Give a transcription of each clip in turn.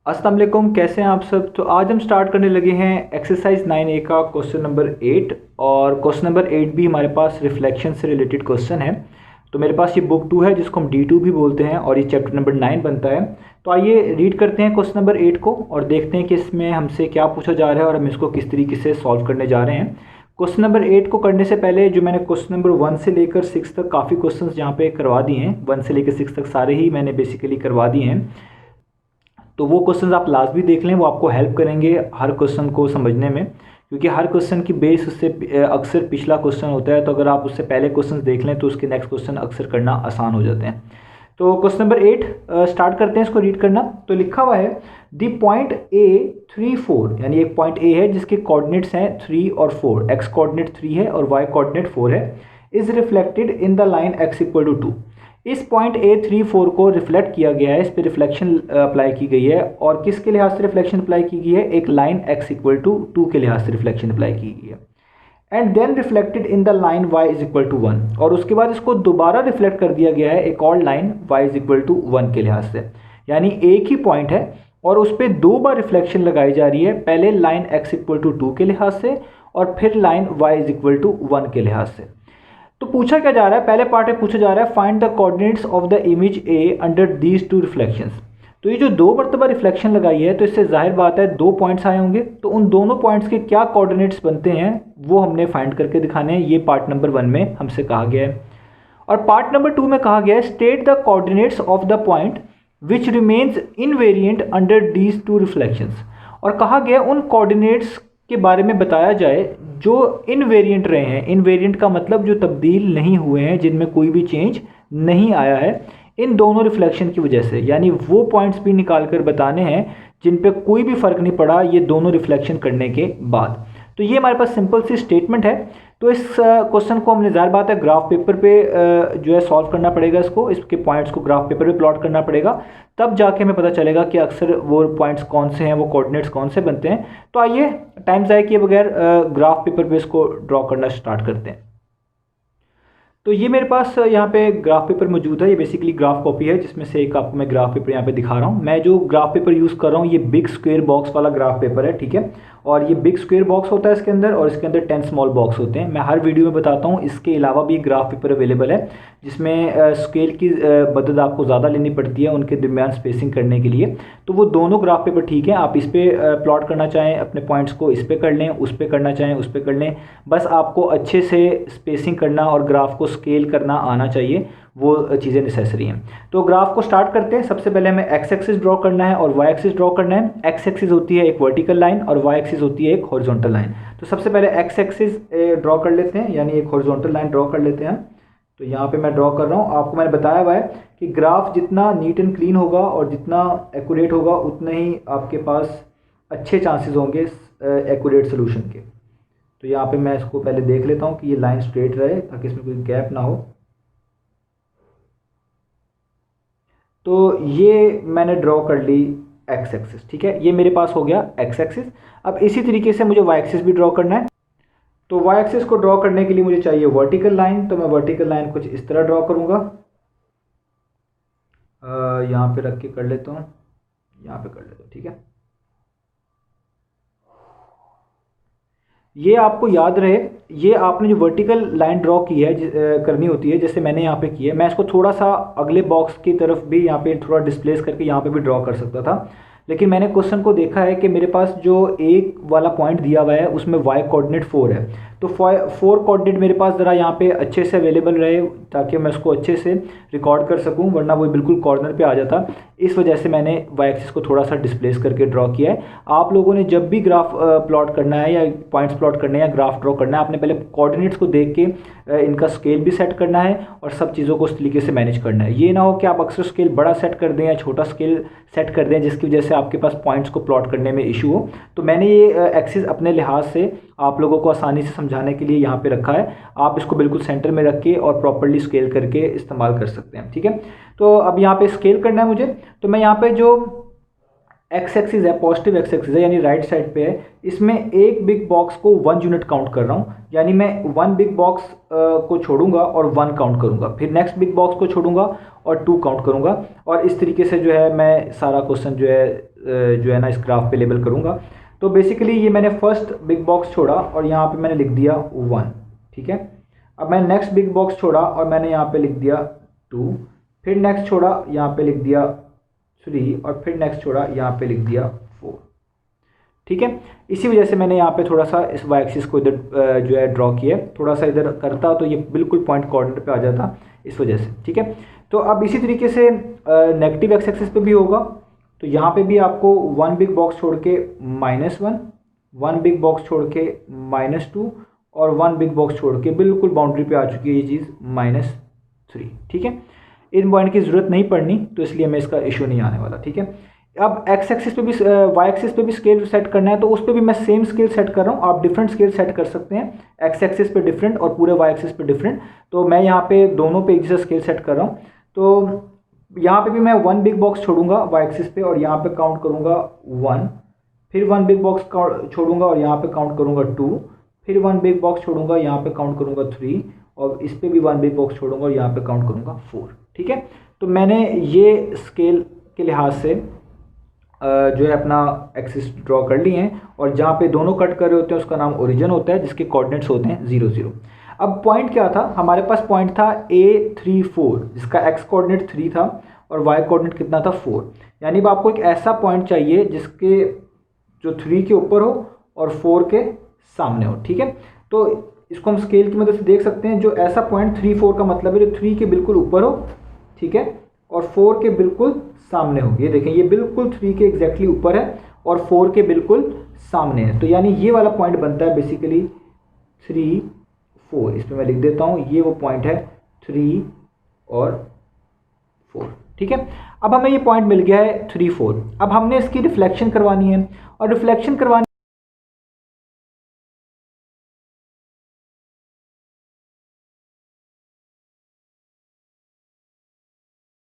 अस्सलाम वालेकुम, कैसे हैं आप सब। तो आज हम स्टार्ट करने लगे हैं एक्सरसाइज 9A का क्वेश्चन नंबर 8। और क्वेश्चन नंबर 8 भी हमारे पास रिफ्लेक्शन से रिलेटेड क्वेश्चन है। तो मेरे पास ये बुक 2 है जिसको हम D2 भी बोलते हैं और ये चैप्टर नंबर 9 बनता है। तो आइए रीड करते हैं क्वेश्चन नंबर 8 को और देखते हैं कि इसमें हमसे क्या पूछा जा रहा है और हम इसको किस तरीके से सॉल्व करने जा रहे हैं। क्वेश्चन नंबर 8 को करने से पहले जो मैंने क्वेश्चन नंबर 1 से लेकर 6 तक काफ़ी क्वेश्चन यहाँ पे करवा दिए हैं। 1 से लेकर 6 तक सारे ही मैंने बेसिकली करवा दिए हैं। तो वो क्वेश्चंस आप लास्ट भी देख लें, वो आपको हेल्प करेंगे हर क्वेश्चन को समझने में, क्योंकि हर क्वेश्चन की बेस उससे अक्सर पिछला क्वेश्चन होता है। तो अगर आप उससे पहले क्वेश्चन देख लें तो उसके नेक्स्ट क्वेश्चन अक्सर करना आसान हो जाते हैं। तो क्वेश्चन नंबर 8 स्टार्ट करते हैं इसको रीड करना। तो लिखा हुआ है दी पॉइंट A 3 4, यानी एक पॉइंट A है जिसके कोऑर्डिनेट्स हैं 3 और 4, x कोऑर्डिनेट 3 है और y कोऑर्डिनेट 4 है, is reflected in the line x equal to 2। इस पॉइंट A 3 4 को रिफ्लेक्ट किया गया है, इस पर रिफ्लेक्शन अप्लाई की गई है। और किसके लिहाज से रिफ्लेक्शन अप्लाई की गई है? एक लाइन x इक्वल टू 2 के लिहाज से रिफ्लेक्शन अप्लाई की गई है। And then reflected in the line y is equal to 1, और उसके बाद इसको दोबारा रिफ्लेक्ट कर दिया गया है एक और line y is equal to 1 के लिहाज से। यानी एक ही पॉइंट है और उस पर दो बार रिफ्लेक्शन लगाई जा रही है, पहले लाइन x इक्वल टू 2 के लिहाज से और फिर line y is equal to 1 के लिहाज से। तो पूछा क्या जा रहा है? पहले पार्ट में पूछा जा रहा है find the coordinates of the image A under these two reflections. तो ये जो दो मरतबा रिफ्लेक्शन लगाई है, तो इससे जाहिर बात है दो पॉइंट्स आए होंगे। तो उन दोनों पॉइंट्स के क्या कोऑर्डिनेट्स बनते हैं वो हमने फाइंड करके दिखाने हैं। ये पार्ट नंबर 1 में हमसे कहा गया है। और पार्ट नंबर 2 में कहा गया है state the coordinates of the point which remains invariant under these two reflections. और कहा गया उन कोऑर्डिनेट्स के बारे में बताया जाए जो इनवेरिएंट रहे हैं। इनवेरिएंट का मतलब जो तब्दील नहीं हुए हैं, जिनमें कोई भी चेंज नहीं आया है इन दोनों रिफ्लेक्शन की वजह से। यानी वो पॉइंट्स भी निकाल कर बताने हैं जिन पे कोई भी फ़र्क नहीं पड़ा ये दोनों रिफ्लेक्शन करने के बाद। तो ये हमारे पास सिंपल सी स्टेटमेंट है। तो इस क्वेश्चन को हमने ज़ाहिर बात है ग्राफ पेपर पे जो है सॉल्व करना पड़ेगा। इसके पॉइंट्स को ग्राफ पेपर पे प्लॉट करना पड़ेगा, तब जाके हमें पता चलेगा कि अक्सर वो पॉइंट्स कौन से हैं, वो कोऑर्डिनेट्स कौन से बनते हैं। तो आइए टाइम ज़ाया किए बगैर ग्राफ पेपर पे इसको ड्रॉ करना स्टार्ट करते हैं। तो ये मेरे पास यहाँ पे ग्राफ पेपर मौजूद है। ये बेसिकली ग्राफ कॉपी है जिसमें से एक आपको मैं ग्राफ पेपर यहाँ पे दिखा रहा हूँ। मैं जो ग्राफ पेपर यूज़ कर रहा हूँ ये बिग स्क्वायर बॉक्स वाला ग्राफ पेपर है, ठीक है। और ये बिग स्क्वायर बॉक्स होता है इसके अंदर, और इसके अंदर 10 स्मॉल बॉक्स होते हैं। मैं हर वीडियो में बताता हूँ। इसके अलावा भी ग्राफ पेपर अवेलेबल है जिसमें स्केल की मदद आपको ज़्यादा लेनी पड़ती है उनके दरमियान स्पेसिंग करने के लिए। तो वो दोनों ग्राफ पेपर ठीक है। आप इस पर प्लॉट करना चाहें अपने पॉइंट्स को, इस पर कर लें, उस पर करना चाहें उस पर कर लें। बस आपको अच्छे से स्पेसिंग करना और ग्राफ को स्केल करना आना चाहिए, वो चीज़ें नेसेसरी हैं। तो ग्राफ को स्टार्ट करते हैं। सबसे पहले हमें एक्स एक्सिस ड्रॉ करना है और वाई एक्सिस ड्रॉ करना है। एक्स एक्सिस होती है एक वर्टिकल लाइन और वाई एक्सिस होती है एक हॉरिजॉन्टल लाइन। तो सबसे पहले एक्स एक्सिस ड्रॉ कर लेते हैं, यानी एक हॉरिजॉन्टल लाइन ड्रॉ कर लेते हैं। तो यहाँ पे मैं ड्रॉ कर रहा हूँ। आपको मैंने बताया हुआ है कि ग्राफ जितना नीट एंड क्लीन होगा और जितना एक्यूरेट होगा उतने ही आपके पास अच्छे चांसेस होंगे एक्यूरेट सोल्यूशन के। तो यहाँ पे मैं इसको पहले देख लेता हूँ कि ये लाइन स्ट्रेट रहे ताकि इसमें कोई गैप ना हो। तो ये मैंने ड्रॉ कर ली एक्स एक्सिस, ठीक है। ये मेरे पास हो गया एक्स एक्सिस। अब इसी तरीके से मुझे वाई एक्सिस भी ड्रॉ करना है। तो वाई एक्सिस को ड्रॉ करने के लिए मुझे चाहिए वर्टिकल लाइन। तो मैं वर्टिकल लाइन कुछ इस तरह ड्रॉ करूँगा। यहाँ पे रख के कर लेता हूँ, यहाँ पे कर लेता हूँ, ठीक है। ये आपको याद रहे, ये आपने जो वर्टिकल लाइन ड्रॉ की है करनी होती है, जैसे मैंने यहाँ पे की है। मैं इसको थोड़ा सा अगले बॉक्स की तरफ भी यहाँ पे थोड़ा डिस्प्लेस करके यहाँ पे भी ड्रॉ कर सकता था, लेकिन मैंने क्वेश्चन को देखा है कि मेरे पास जो एक वाला पॉइंट दिया हुआ है उसमें y कोऑर्डिनेट 4 है। तो 4 कोऑर्डिनेट मेरे पास ज़रा यहाँ पे अच्छे से अवेलेबल रहे ताकि मैं उसको अच्छे से रिकॉर्ड कर सकूँ, वरना वो बिल्कुल कॉर्नर पे आ जाता। इस वजह से मैंने y एक्सिस को थोड़ा सा डिस्प्लेस करके ड्रॉ किया है। आप लोगों ने जब भी ग्राफ प्लॉट करना है या पॉइंट्स प्लॉट करने हैं या ग्राफ ड्रॉ करना है, आपने पहले कोऑर्डिनेट्स को देख के इनका स्केल भी सेट करना है और सब चीज़ों को उस तरीके से मैनेज करना है। ये ना हो कि आप अक्सर स्केल बड़ा सेट कर दें या छोटा स्केल सेट कर दें जिसकी वजह से आपके पास पॉइंट्स को प्लॉट करने में इशू हो। तो मैंने ये एक्सिस अपने लिहाज से आप लोगों को आसानी से समझाने के लिए यहाँ पे रखा है। आप इसको बिल्कुल सेंटर में रख के और प्रॉपर्ली स्केल करके इस्तेमाल कर सकते हैं, ठीक है। तो अब यहाँ पे स्केल करना है मुझे। तो मैं यहाँ पे जो एक्स एक्सिस है, पॉजिटिव एक्स एक्सिस है यानी राइट साइड पे है, इसमें एक बिग बॉक्स को 1 यूनिट काउंट कर रहा हूँ, यानी मैं 1 बिग बॉक्स को छोड़ूंगा और 1 काउंट करूंगा, फिर नेक्स्ट बिग बॉक्स को छोड़ूंगा और 2 काउंट करूंगा, और इस तरीके से जो है मैं सारा क्वेश्चन जो है ना इस ग्राफ पे लेबल करूंगा। तो बेसिकली ये मैंने फर्स्ट बिग बॉक्स छोड़ा और यहाँ पे मैंने लिख दिया 1, ठीक है। अब मैंने नेक्स्ट बिग बॉक्स छोड़ा और मैंने यहाँ पे लिख दिया 2, फिर नेक्स्ट छोड़ा यहाँ पे लिख दिया 3 और फिर नेक्स्ट छोड़ा यहाँ पे लिख दिया 4, ठीक है। इसी वजह से मैंने यहाँ पे थोड़ा सा इस वाई एक्सिस को इधर जो है ड्रॉ किया, थोड़ा सा इधर करता तो ये बिल्कुल पॉइंट कोऑर्डिनेट पे आ जाता, इस वजह से, ठीक है। तो अब इसी तरीके से नेगेटिव एक्स एक्सिस पे भी होगा, तो यहाँ पे भी आपको 1 बिग बॉक्स छोड़ के -1, 1 बिग बॉक्स छोड़ के -2 और 1 बिग बॉक्स छोड़ के बिल्कुल बाउंड्री पे आ चुकी है ये चीज़ -3, ठीक है। इन पॉइंट की ज़रूरत नहीं पड़नी, तो इसलिए मैं इसका इशू नहीं आने वाला, ठीक है। अब एक्स एक्सिस पे भी वाई एक्सिस पे भी स्केल सेट करना है, तो उस पर भी मैं सेम स्केल सेट कर रहा हूँ। आप डिफरेंट स्केल सेट कर सकते हैं, एक्स एक्सिस पे डिफरेंट और पूरे वाई एक्सिस पे डिफरेंट, तो मैं यहाँ पे दोनों पे एक जैसा स्केल सेट कर रहा हूँ। तो यहाँ पे भी मैं 1 बिग बॉक्स छोड़ूंगा वाई एक्सिस पे और यहाँ पे काउंट करूँगा 1, फिर 1 बिग बॉक्स छोड़ूंगा और यहाँ पे काउंट करूँगा 2, फिर 1 बिग बॉक्स छोड़ूंगा, यहाँ पे काउंट करूँगा 3 और इस पर भी 1 बिग बॉक्स छोड़ूंगा और यहाँ पे काउंट करूँगा 4, ठीक है। तो मैंने ये स्केल के लिहाज से जो है अपना एक्सिस ड्रॉ कर लिए हैं, और जहाँ पे दोनों कट कर रहे होते हैं उसका नाम ओरिजिन होता है, जिसके कोऑर्डिनेट्स होते हैं 0 0। अब पॉइंट क्या था हमारे पास, पॉइंट था A34 जिसका एक्स कोऑर्डिनेट 3 था और वाई कोऑर्डिनेट कितना था 4, यानी अब आपको एक ऐसा पॉइंट चाहिए जिसके जो 3 के ऊपर हो और 4 के सामने हो, ठीक है। तो इसको हम स्केल की मदद से देख सकते हैं, जो ऐसा पॉइंट 3 4 का मतलब है जो 3 के बिल्कुल ऊपर हो, ठीक है, और 4 के बिल्कुल सामने हो। ये देखें, ये बिल्कुल 3 के एग्जैक्टली ऊपर है और 4 के बिल्कुल सामने है, तो यानी ये वाला पॉइंट बनता है बेसिकली 3 4। इस पर मैं लिख देता हूँ, ये वो पॉइंट है 3 और 4, ठीक है। अब हमें ये पॉइंट मिल गया है 3 4। अब हमने इसकी रिफ्लेक्शन करवानी है, और रिफ्लेक्शन करवानी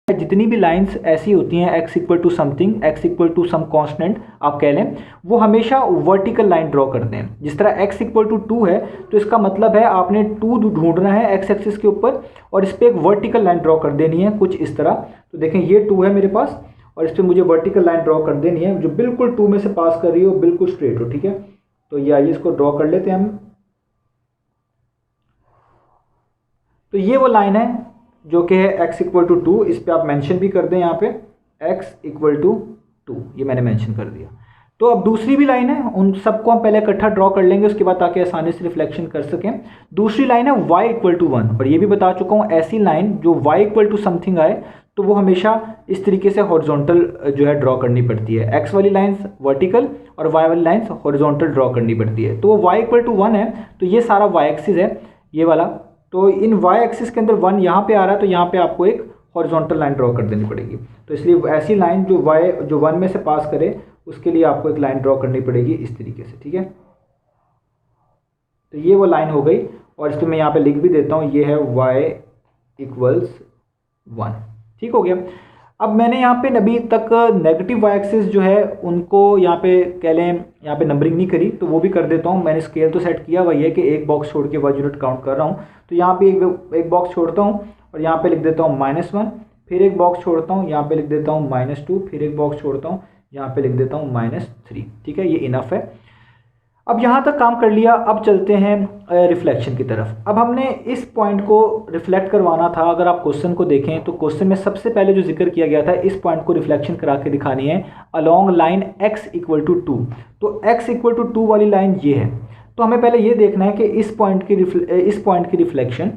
जितनी भी लाइंस ऐसी होती हैं x equal to something, x equal to some constant आप कह लें, वो हमेशा वर्टिकल लाइन ड्रॉ करते हैं। जिस तरह x इक्वल टू 2 है, तो इसका मतलब है आपने 2 ढूंढना है x एक्सिस के ऊपर और इस पर एक वर्टिकल लाइन ड्रॉ कर देनी है कुछ इस तरह। तो देखें, ये 2 है मेरे पास और इस पर मुझे वर्टिकल लाइन ड्रॉ कर देनी है जो बिल्कुल 2 में से पास कर रही हो, बिल्कुल स्ट्रेट हो, ठीक है। तो ये आइए इसको ड्रॉ कर लेते हैं हम। तो ये वो लाइन है जो कि है x इक्वल टू 2, इस पर आप मेंशन भी कर दें, यहाँ पे x इक्वल टू 2, ये मैंने मेंशन कर दिया। तो अब दूसरी भी लाइन है, उन सबको हम पहले इकट्ठा ड्रॉ कर लेंगे उसके बाद, ताकि आसानी से रिफ्लेक्शन कर सकें। दूसरी लाइन है y इक्वल टू 1, और ये भी बता चुका हूँ, ऐसी लाइन जो y इक्वल टू समथिंग आए तो वो हमेशा इस तरीके से हॉरिजॉन्टल जो है ड्रॉ करनी पड़ती है। x वाली लाइन्स वर्टिकल और y वाली लाइन्स हॉरिजॉन्टल ड्रॉ करनी पड़ती है। तो वो y इक्वल टू 1 है, तो ये सारा y एक्सिस है ये वाला। तो इन y एक्सिस के अंदर 1 यहाँ पे आ रहा है, तो यहाँ पे आपको एक हॉरिजॉन्टल लाइन ड्रॉ कर देनी पड़ेगी। तो इसलिए ऐसी लाइन जो 1 में से पास करे उसके लिए आपको एक लाइन ड्रॉ करनी पड़ेगी इस तरीके से, ठीक है। तो ये वो लाइन हो गई, और इसको मैं यहाँ पे लिख भी देता हूँ, ये है y इक्वल्स 1, ठीक हो गया। अब मैंने यहाँ पे अभी तक नेगेटिव वाई एक्सिस जो है उनको यहाँ पे कह लें, यहाँ पे नंबरिंग नहीं करी, तो वो भी कर देता हूँ। मैंने स्केल तो सेट किया, वही है कि एक बॉक्स छोड़ के 1 यूनिट काउंट कर रहा हूँ। तो यहाँ पे एक बॉक्स छोड़ता हूँ और यहाँ पे लिख देता हूँ -1, फिर एक बॉक्स छोड़ता हूँ, यहाँ पे लिख देता हूँ -2, फिर एक बॉक्स छोड़ता हूँ, यहाँ पे लिख देता हूँ -3, ठीक है। ये इनफ है। अब यहाँ तक काम कर लिया, अब चलते हैं रिफ्लेक्शन की तरफ। अब हमने इस पॉइंट को रिफ्लेक्ट करवाना था। अगर आप क्वेश्चन को देखें तो क्वेश्चन में सबसे पहले जो जिक्र किया गया था, इस पॉइंट को रिफ्लेक्शन करा के दिखानी है along line x equal to 2। तो x इक्वल टू 2 वाली लाइन ये है। तो हमें पहले ये देखना है कि इस पॉइंट की रिफ्लेक्शन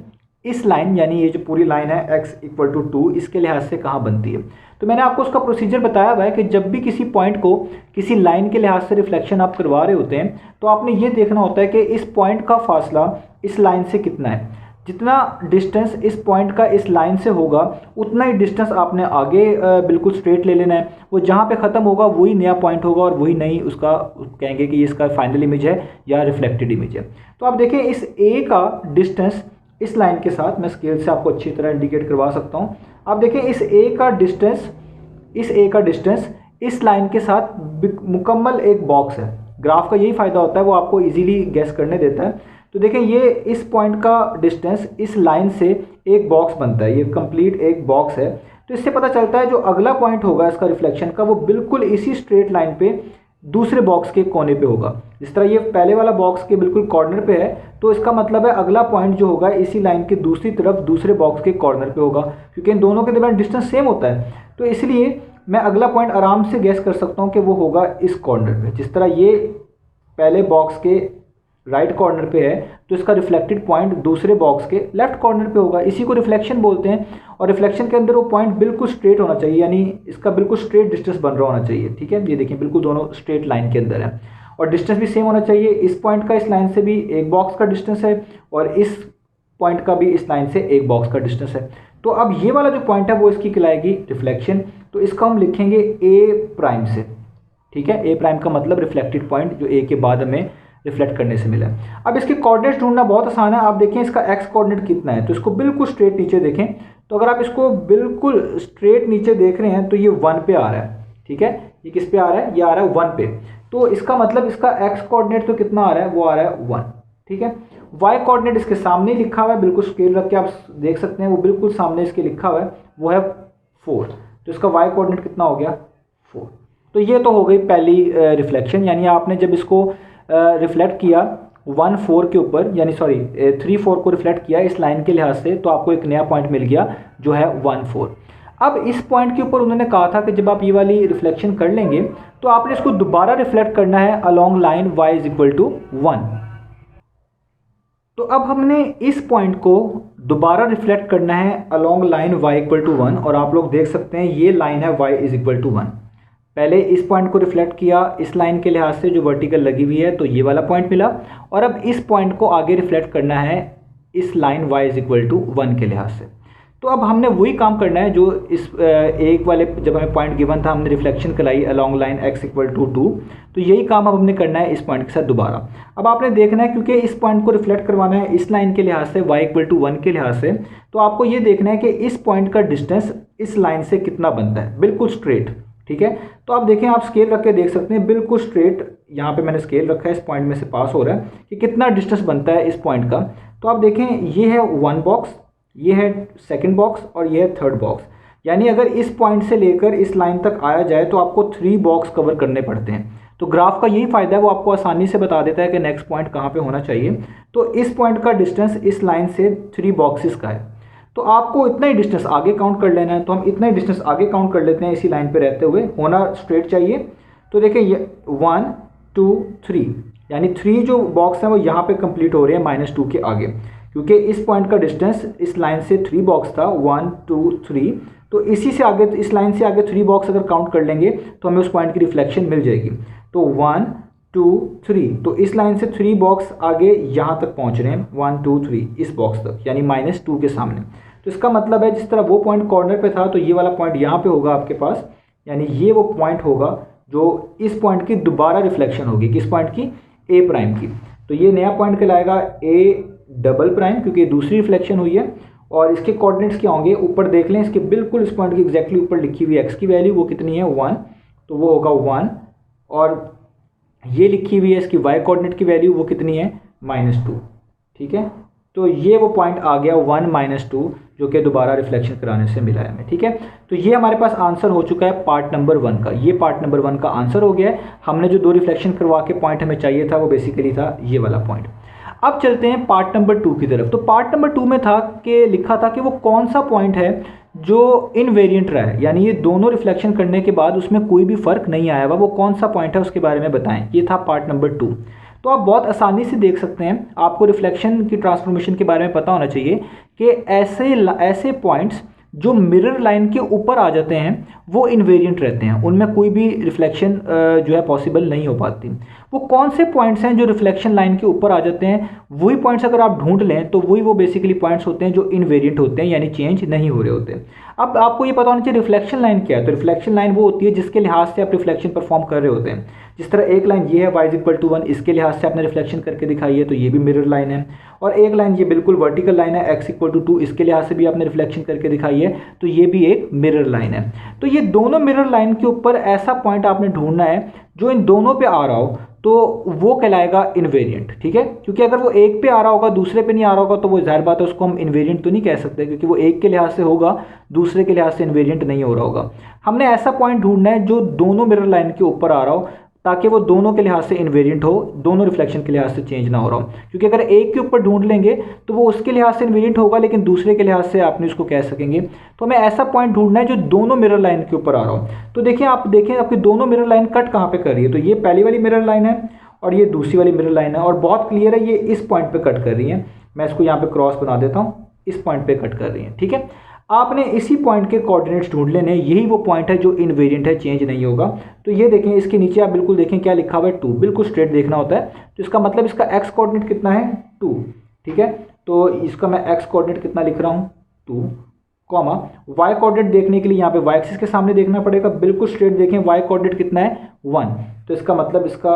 इस लाइन, यानी ये जो पूरी लाइन है x इक्वल टू 2, इसके लिहाज से कहाँ बनती है। तो मैंने आपको उसका प्रोसीजर बताया हुआ है कि जब भी किसी पॉइंट को किसी लाइन के लिहाज से रिफ्लेक्शन आप करवा रहे होते हैं, तो आपने ये देखना होता है कि इस पॉइंट का फासला इस लाइन से कितना है। जितना डिस्टेंस इस पॉइंट का इस लाइन से होगा, उतना ही डिस्टेंस आपने आगे बिल्कुल स्ट्रेट ले लेना है। वो जहाँ पे ख़त्म होगा वही नया पॉइंट होगा और वही नई उसका कहेंगे कि ये इसका फाइनल इमेज है या रिफ्लेक्टेड इमेज है। तो आप देखें, इस ए का डिस्टेंस इस लाइन के साथ मैं स्केल से आपको अच्छी तरह इंडिकेट करवा सकता हूँ। आप देखें, इस ए का डिस्टेंस इस लाइन के साथ मुकम्मल एक बॉक्स है। ग्राफ का यही फ़ायदा होता है, वो आपको इजीली गैस करने देता है। तो देखें ये इस पॉइंट का डिस्टेंस इस लाइन से एक बॉक्स बनता है, ये कंप्लीट एक बॉक्स है। तो इससे पता चलता है जो अगला पॉइंट होगा इसका रिफ्लेक्शन का, वो बिल्कुल इसी स्ट्रेट लाइन पे दूसरे बॉक्स के कोने पे होगा। जिस तरह ये पहले वाला बॉक्स के बिल्कुल कॉर्नर पे है, तो इसका मतलब है अगला पॉइंट जो होगा इसी लाइन के दूसरी तरफ दूसरे बॉक्स के कॉर्नर पे होगा, क्योंकि इन दोनों के दरमियान डिस्टेंस सेम होता है। तो इसलिए मैं अगला पॉइंट आराम से गैस कर सकता हूँ कि वो होगा इस कॉर्नर पे। जिस तरह ये पहले बॉक्स के राइट कॉर्नर पे है, तो इसका रिफ्लेक्टेड पॉइंट दूसरे बॉक्स के लेफ्ट कॉर्नर पे होगा। इसी को रिफ्लेक्शन बोलते हैं। और रिफ्लेक्शन के अंदर वो पॉइंट बिल्कुल स्ट्रेट होना चाहिए, यानी इसका बिल्कुल स्ट्रेट डिस्टेंस बन रहा होना चाहिए। ठीक है, ये देखिए बिल्कुल दोनों स्ट्रेट लाइन के अंदर है, और डिस्टेंस भी सेम होना चाहिए। इस पॉइंट का इस लाइन से भी एक बॉक्स का डिस्टेंस है, और इस पॉइंट का भी इस लाइन से एक बॉक्स का डिस्टेंस है। तो अब ये वाला जो पॉइंट है वो इसकी कहलाएगी रिफ्लेक्शन। तो इसका हम लिखेंगे ए प्राइम से। ठीक है, ए प्राइम का मतलब रिफ्लेक्टेड पॉइंट जो ए के बाद हमें रिफ्लेक्ट करने से मिला है। अब इसके कोऑर्डिनेट्स ढूंढना बहुत आसान है। आप देखें इसका एक्स कोऑर्डिनेट कितना है, तो इसको बिल्कुल स्ट्रेट नीचे देखें। तो अगर आप इसको बिल्कुल स्ट्रेट नीचे देख रहे हैं तो ये 1 पे आ रहा है। ठीक है, ये किस पे आ रहा है, ये आ रहा है 1 पे। तो इसका मतलब इसका एक्स कोऑर्डिनेट तो कितना आ रहा है, वो आ रहा है 1। ठीक है, वाई कोऑर्डिनेट इसके सामने लिखा हुआ है, बिल्कुल स्केल रख के आप देख सकते हैं, वो बिल्कुल सामने इसके लिखा हुआ है, वो है 4। तो इसका वाई कोऑर्डिनेट कितना हो गया, 4। तो ये तो हो गई पहली रिफ्लेक्शन, यानी आपने जब इसको रिफ्लेक्ट किया 1 4 के ऊपर, यानी सॉरी 3 4 को रिफ्लेक्ट किया इस लाइन के लिहाज से, तो आपको एक नया पॉइंट मिल गया जो है 1 4। अब इस पॉइंट के ऊपर उन्होंने कहा था कि जब आप ये वाली रिफ्लेक्शन कर लेंगे तो आपने इसको दोबारा रिफ्लेक्ट करना है अलॉन्ग लाइन y = 1। तो अब हमने इस पॉइंट को दोबारा रिफ्लेक्ट करना है अलॉन्ग लाइन y = 1, और आप लोग देख सकते हैं ये लाइन है y = 1। पहले इस पॉइंट को रिफ्लेक्ट किया इस लाइन के लिहाज से जो वर्टिकल लगी हुई है, तो ये वाला पॉइंट मिला। और अब इस पॉइंट को आगे रिफ्लेक्ट करना है इस लाइन y = 1 के लिहाज से। तो अब हमने वही काम करना है जो इस एक वाले जब हमें पॉइंट गिवन था, हमने रिफ्लेक्शन कराई अलॉन्ग लाइन x = 2, तो यही काम अब हमने करना है इस पॉइंट के साथ दोबारा। अब आपने देखना है क्योंकि इस पॉइंट को रिफ्लेक्ट करवाना है इस लाइन के लिहाज से y = 1 के लिहाज से, तो आपको ये देखना है कि इस पॉइंट का डिस्टेंस इस लाइन से कितना बनता है, बिल्कुल स्ट्रेट। ठीक है, तो आप देखें, आप स्केल रख के देख सकते हैं बिल्कुल स्ट्रेट, यहाँ पे मैंने स्केल रखा है, इस पॉइंट में से पास हो रहा है कि कितना डिस्टेंस बनता है इस पॉइंट का। तो आप देखें ये है 1 बॉक्स, ये है सेकंड बॉक्स, और ये है थर्ड बॉक्स। यानी अगर इस पॉइंट से लेकर इस लाइन तक आया जाए तो आपको 3 बॉक्स कवर करने पड़ते हैं। तो ग्राफ का यही फ़ायदा है, वो आपको आसानी से बता देता है कि नेक्स्ट पॉइंट कहाँ पे होना चाहिए। तो इस पॉइंट का डिस्टेंस इस लाइन से 3 बॉक्सेस का है। तो आपको इतना ही डिस्टेंस आगे काउंट कर लेना है, तो हम इतना ही डिस्टेंस आगे काउंट कर लेते हैं इसी लाइन पे रहते हुए, होना स्ट्रेट चाहिए। तो देखिए ये 1 2 3, यानी 3 जो बॉक्स हैं वो यहाँ पे कंप्लीट हो रहे हैं -2 के आगे, क्योंकि इस पॉइंट का डिस्टेंस इस लाइन से 3 बॉक्स था 1 2 3। तो इसी से आगे, इस लाइन से आगे 3 बॉक्स अगर काउंट कर लेंगे तो हमें उस पॉइंट की रिफ्लेक्शन मिल जाएगी। तो 1 2 3, तो इस लाइन से 3 बॉक्स आगे यहाँ तक पहुँच रहे हैं 1 2 3 इस बॉक्स तक, यानी -2 के सामने। तो इसका मतलब है जिस तरह वो पॉइंट कॉर्नर पे था, तो ये वाला पॉइंट यहाँ पे होगा आपके पास, यानी ये वो पॉइंट होगा जो इस पॉइंट की दोबारा रिफ्लेक्शन होगी, किस पॉइंट की, ए प्राइम की। तो ये नया पॉइंट कहलाएगा ए डबल प्राइम, क्योंकि दूसरी रिफ्लेक्शन हुई है। और इसके कोऑर्डिनेट्स क्या होंगे, ऊपर देख लें, इसके बिल्कुल इस पॉइंट की एग्जैक्टली ऊपर लिखी हुई एक्स की वैल्यू वो कितनी है 1, तो वो होगा 1। और ये लिखी हुई है इसकी वाई कोऑर्डिनेट की वैल्यू वो कितनी है -2। ठीक है, तो ये वो पॉइंट आ गया 1 2, जो कि दोबारा रिफ्लेक्शन कराने से मिला है हमें। ठीक है, तो ये हमारे पास आंसर हो चुका है पार्ट नंबर 1 का। ये पार्ट नंबर 1 का आंसर हो गया है। हमने जो 2 रिफ्लेक्शन करवा के पॉइंट हमें चाहिए था वो बेसिकली था ये वाला पॉइंट। अब चलते हैं पार्ट नंबर 2 की तरफ। तो पार्ट नंबर 2 में था कि लिखा था कि वो कौन सा पॉइंट है जो इनवेरिएंट रहा है, यानी ये दोनों रिफ्लेक्शन करने के बाद उसमें कोई भी फर्क नहीं आया हुआ, वो कौन सा पॉइंट है उसके बारे में बताएं। ये था पार्ट नंबर 2। तो आप बहुत आसानी से देख सकते हैं, आपको रिफ्लेक्शन की ट्रांसफॉर्मेशन के बारे में पता होना चाहिए कि ऐसे पॉइंट्स जो मिरर लाइन के ऊपर आ जाते हैं वो इनवेरिएंट रहते हैं, उनमें कोई भी रिफ्लेक्शन जो है पॉसिबल नहीं हो पाती। वो कौन से पॉइंट्स हैं जो रिफ्लेक्शन लाइन के ऊपर आ जाते हैं, वही पॉइंट्स अगर आप ढूंढ लें तो वही वो बेसिकली पॉइंट्स होते हैं जो इनवेरिएंट होते हैं, यानी चेंज नहीं हो रहे होते। अब आपको ये पता होना चाहिए रिफ्लेक्शन लाइन क्या है। तो रिफ्लेक्शन लाइन वो होती है जिसके लिहाज से आप रिफ्लेक्शन परफॉर्म कर रहे होते हैं। जिस तरह एक लाइन ये है y = 1, इसके लिहाज से आपने रिफ्लेक्शन करके दिखाई है, तो ये भी मिरर लाइन है। और एक लाइन ये बिल्कुल वर्टिकल लाइन है x = 2, इसके लिहाज से भी आपने रिफ्लेक्शन करके दिखाई है, तो ये भी एक मिरर लाइन है। तो ये दोनों मिरर लाइन के ऊपर ऐसा पॉइंट आपने ढूंढना है जो इन दोनों पे आ रहा हो, तो वो कहलाएगा इनवेरिएंट, ठीक है। क्योंकि अगर वो एक पे आ रहा होगा दूसरे पे नहीं आ रहा होगा तो वो जाहिर बात है उसको हम इनवेरिएंट तो नहीं कह सकते, क्योंकि वो एक के लिहाज से होगा, दूसरे के लिहाज से इनवेरिएंट नहीं हो रहा होगा। हमने ऐसा पॉइंट ढूंढना है जो दोनों मिरर लाइन के ऊपर आ रहा हो, ताकि वो दोनों के लिहाज से इन्वेरिएंट हो, दोनों रिफ्लेक्शन के लिहाज से चेंज ना हो रहा हो। क्योंकि अगर एक के ऊपर ढूंढ लेंगे तो वो उसके लिहाज से इन्वेरिएंट होगा, लेकिन दूसरे के लिहाज से आपने उसको कह सकेंगे। तो हमें ऐसा पॉइंट ढूंढना है जो दोनों मिरर लाइन के ऊपर आ रहा हो। तो देखिए, आप देखें आपकी दोनों मिरर लाइन कट कहाँ पे कर रही है। तो ये पहली वाली मिरर लाइन है और ये दूसरी वाली मिरर लाइन है, और बहुत क्लियर है ये इस पॉइंट पे कट कर रही है। मैं इसको यहाँ पे क्रॉस बना देता हूँ, इस पॉइंट पे कट कर रही है, ठीक है। आपने इसी पॉइंट के कोऑर्डिनेट्स ढूंढ लेने, यही वो पॉइंट है जो इनवेरिएंट है, चेंज नहीं होगा। तो ये देखें, इसके नीचे आप बिल्कुल देखें क्या लिखा हुआ है 2, बिल्कुल स्ट्रेट देखना होता है। तो इसका मतलब इसका एक्स कोऑर्डिनेट कितना है 2, ठीक है। तो इसका मैं एक्स कोऑर्डिनेट कितना लिख रहा हूँ 2, कॉमा वाई कोऑर्डिनेट देखने के लिए यहाँ पे वाई एक्सिस के सामने देखना पड़ेगा, बिल्कुल स्ट्रेट देखें, वाई कोऑर्डिनेट कितना है 1, तो इसका मतलब इसका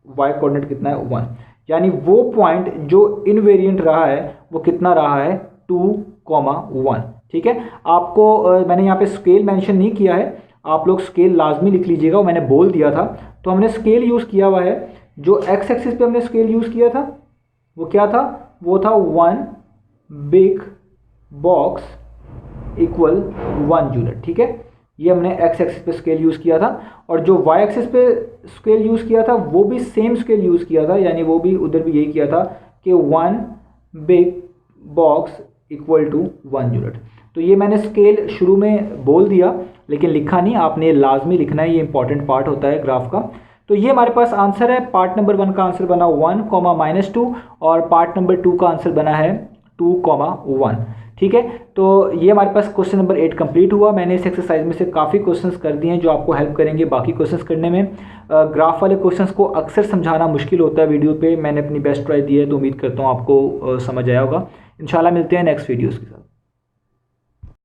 वाई कोऑर्डिनेट कितना है 1, यानी वो पॉइंट जो इनवेरिएंट रहा है वो कितना रहा है 2,1, ठीक है। आपको मैंने यहाँ पे स्केल मेंशन नहीं किया है, आप लोग स्केल लाजमी लिख लीजिएगा, वो मैंने बोल दिया था। तो हमने स्केल यूज़ किया हुआ है, जो एक्स एक्सिस पे हमने स्केल यूज़ किया था वो क्या था, वो था 1 बिग बॉक्स इक्वल 1 यूनिट, ठीक है। ये हमने एक्स एक्सिस पे स्केल यूज़ किया था, और जो वाई एक्सिस पे स्केल यूज़ किया था वो भी सेम स्केल यूज़ किया था, यानी वो भी उधर भी यही किया था कि 1 big box equal to 1 unit. तो ये मैंने स्केल शुरू में बोल दिया लेकिन लिखा नहीं, आपने लाजमी लिखना है, ये इंपॉर्टेंट पार्ट होता है ग्राफ का। तो ये हमारे पास आंसर है। पार्ट नंबर 1 का आंसर बना 1, -2, और पार्ट नंबर 2 का आंसर बना है 2,1, ठीक है। तो ये हमारे पास क्वेश्चन नंबर 8 कंप्लीट हुआ। मैंने इस एक्सरसाइज में से काफ़ी क्वेश्चंस कर दिए हैं जो आपको हेल्प करेंगे बाकी क्वेश्चंस करने में। ग्राफ वाले क्वेश्चंस को अक्सर समझाना मुश्किल होता है वीडियो पे, मैंने अपनी बेस्ट ट्राई दी है, तो उम्मीद करता हूँ आपको समझ आया होगा। इंशाल्लाह मिलते हैं नेक्स्ट वीडियोज़ के साथ।